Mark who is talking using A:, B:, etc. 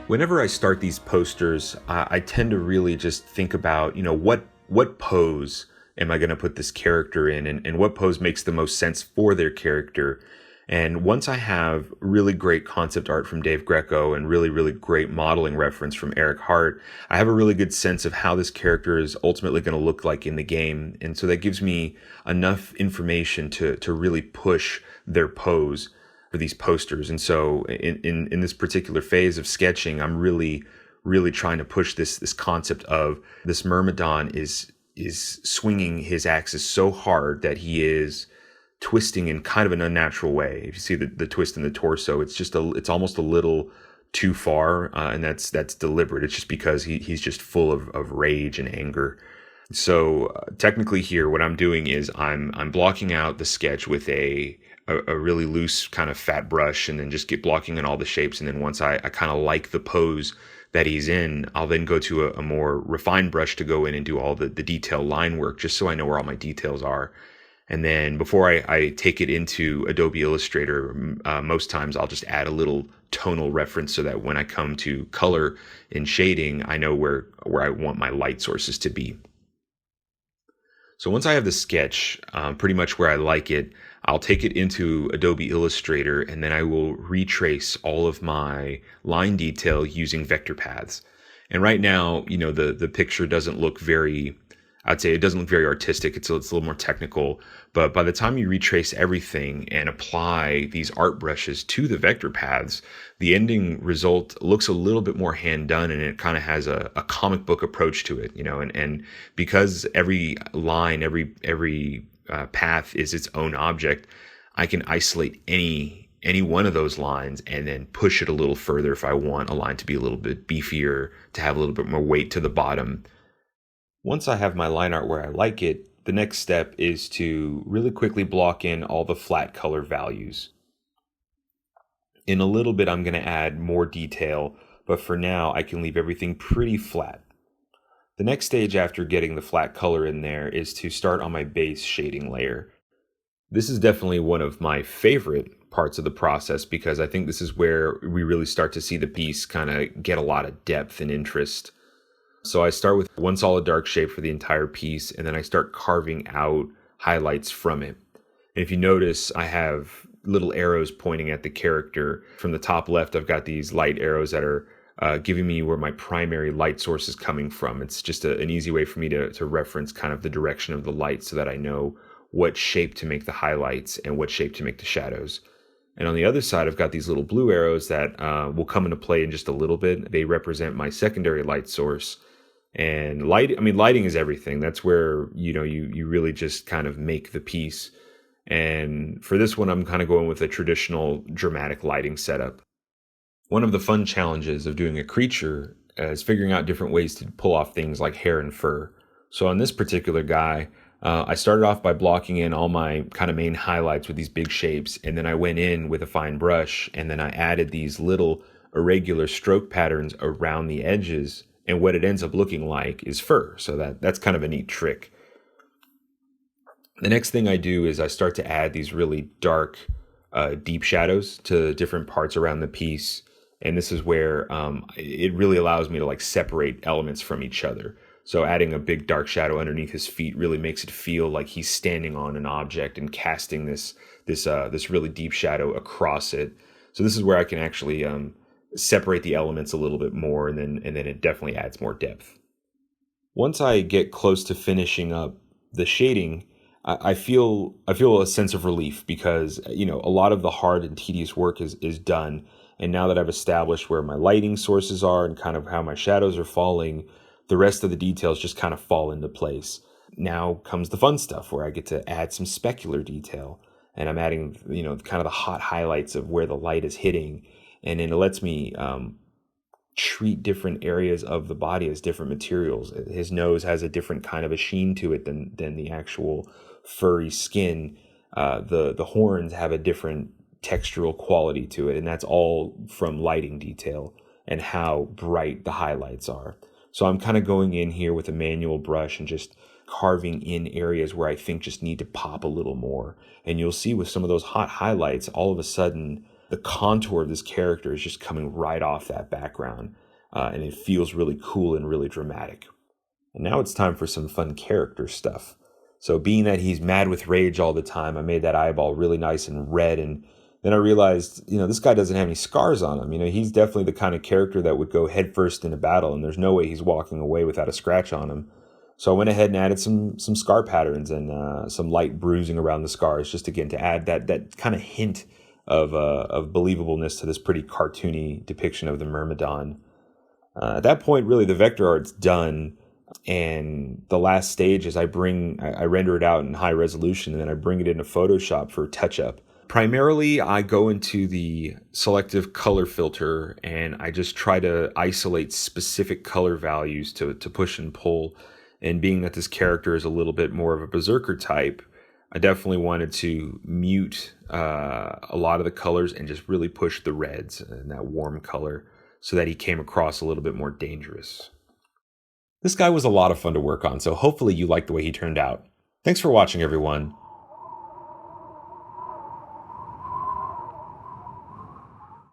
A: Whenever I start these posters, I tend to really just think about, what pose am I going to put this character in, and what pose makes the most sense for their character. And once I have really great concept art from Dave Greco and really, really great modeling reference from Eric Hart, I have a really good sense of how this character is ultimately going to look like in the game. And so that gives me enough information to really push their pose for these posters. And so in this particular phase of sketching, I'm really, really trying to push this concept of this Myrmidon is swinging his axis so hard that he is twisting in kind of an unnatural way. If you see the twist in the torso, it's almost a little too far, and that's deliberate. It's just because he's just full of rage and anger. So technically here, what I'm doing is I'm blocking out the sketch with a really loose kind of fat brush, and then just get blocking in all the shapes. And then once I kind of like the pose that he's in, I'll then go to a more refined brush to go in and do all the detail line work, just so I know where all my details are. And then before I take it into Adobe Illustrator, most times I'll just add a little tonal reference so that when I come to color and shading, I know where I want my light sources to be. So once I have the sketch pretty much where I like it, I'll take it into Adobe Illustrator, and then I will retrace all of my line detail using vector paths. And right now, the picture doesn't look very, I'd say it doesn't look very artistic. It's a little more technical. But by the time you retrace everything and apply these art brushes to the vector paths, the ending result looks a little bit more hand done, and it kind of has a comic book approach to it, and because every line, every path is its own object, I can isolate any one of those lines and then push it a little further if I want a line to be a little bit beefier, to have a little bit more weight to the bottom. Once I have my line art where I like it, the next step is to really quickly block in all the flat color values. In a little bit, I'm going to add more detail, but for now, I can leave everything pretty flat. The next stage after getting the flat color in there is to start on my base shading layer. This is definitely one of my favorite parts of the process, because I think this is where we really start to see the piece kind of get a lot of depth and interest. So I start with one solid dark shape for the entire piece, and then I start carving out highlights from it. And if you notice, I have little arrows pointing at the character. From the top left, I've got these light arrows that are giving me where my primary light source is coming from. It's just an easy way for me to reference kind of the direction of the light, so that I know what shape to make the highlights and what shape to make the shadows. And on the other side, I've got these little blue arrows that will come into play in just a little bit. They represent my secondary light source. And lighting is everything. That's where, you really just kind of make the piece. And for this one, I'm kind of going with a traditional dramatic lighting setup. One of the fun challenges of doing a creature is figuring out different ways to pull off things like hair and fur. So on this particular guy, I started off by blocking in all my kind of main highlights with these big shapes, and then I went in with a fine brush, and then I added these little irregular stroke patterns around the edges, and what it ends up looking like is fur. So that's kind of a neat trick. The next thing I do is I start to add these really dark, deep shadows to different parts around the piece. And this is where it really allows me to separate elements from each other. So adding a big dark shadow underneath his feet really makes it feel like he's standing on an object and casting this really deep shadow across it. So this is where I can actually separate the elements a little bit more, and then it definitely adds more depth. Once I get close to finishing up the shading, I feel a sense of relief, because a lot of the hard and tedious work is done. And now that I've established where my lighting sources are and kind of how my shadows are falling, the rest of the details just kind of fall into place. Now comes the fun stuff, where I get to add some specular detail, and I'm adding, kind of the hot highlights of where the light is hitting. And then it lets me treat different areas of the body as different materials. His nose has a different kind of a sheen to it than the actual furry skin. The horns have a different textural quality to it, and that's all from lighting detail and how bright the highlights are. So I'm kind of going in here with a manual brush and just carving in areas where I think just need to pop a little more. And you'll see with some of those hot highlights, all of a sudden the contour of this character is just coming right off that background. And it feels really cool and really dramatic. And now it's time for some fun character stuff. So being that he's mad with rage all the time, I made that eyeball really nice and red. And then I realized, this guy doesn't have any scars on him. He's definitely the kind of character that would go headfirst into battle, and there's no way he's walking away without a scratch on him. So I went ahead and added some scar patterns and some light bruising around the scars, just again to add that kind of hint of believableness to this pretty cartoony depiction of the Myrmidon. At that point, really, the vector art's done. And the last stage is I render it out in high resolution, and then I bring it into Photoshop for touch up. Primarily, I go into the selective color filter and I just try to isolate specific color values to push and pull. And being that this character is a little bit more of a berserker type, I definitely wanted to mute a lot of the colors and just really push the reds and that warm color so that he came across a little bit more dangerous. This guy was a lot of fun to work on, so hopefully you liked the way he turned out. Thanks for watching, everyone.